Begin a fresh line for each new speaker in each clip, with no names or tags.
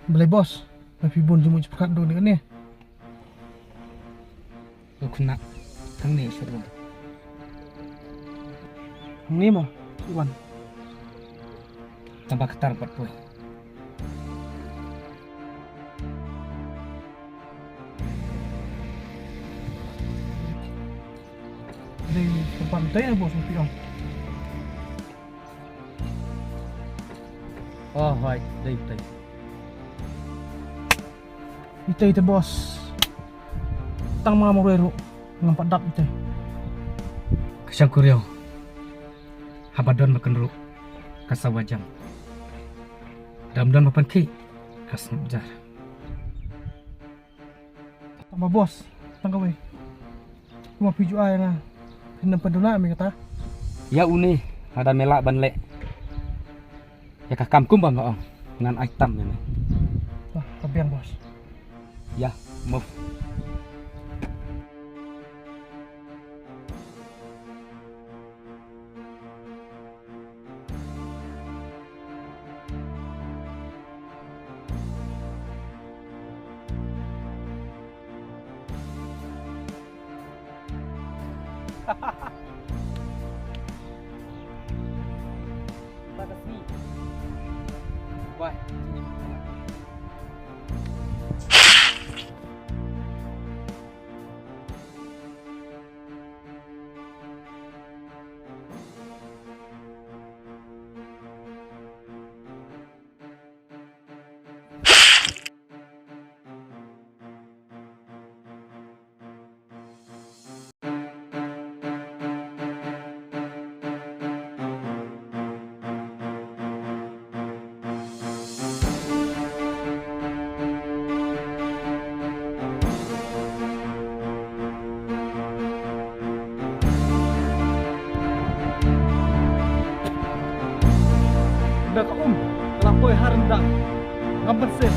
Boleh bos. Tapi bun jemu cepat dulu dengan ni.
Aku nak thằng này sẽ rồi.
Ni mah, Iwan.
Tambah ketar 40.
Di depan teh bos mesti om.
Oh, hai, đây đây.
Itu bos. Tang mga morero nampak dak itu.
Kesyang kurio. Habadon makan ru. Kasawajang. Damdan mapan ki. Kasnubjar.
Tambah bos, tanggawe. Cuma piju air na. Hendak peduna mi kata.
Ya uni, ada melak ban lek. Ya kakam kum bang ong. Ngan aitam ini.
Wah, kebiang bos.
Ya, move. Makasih. Bye.
Dah kau lampoi harendang. Ngampet sen.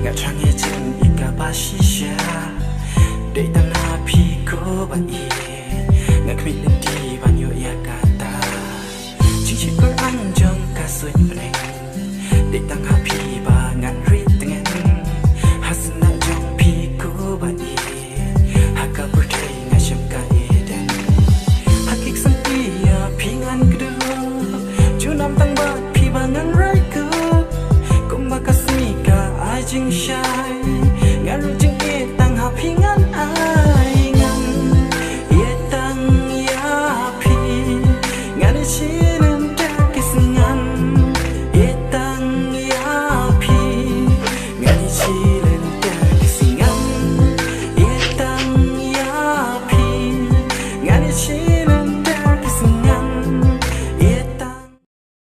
Ngak changi jen ika basisha Dei tanah pi ko ba i Ngak kmi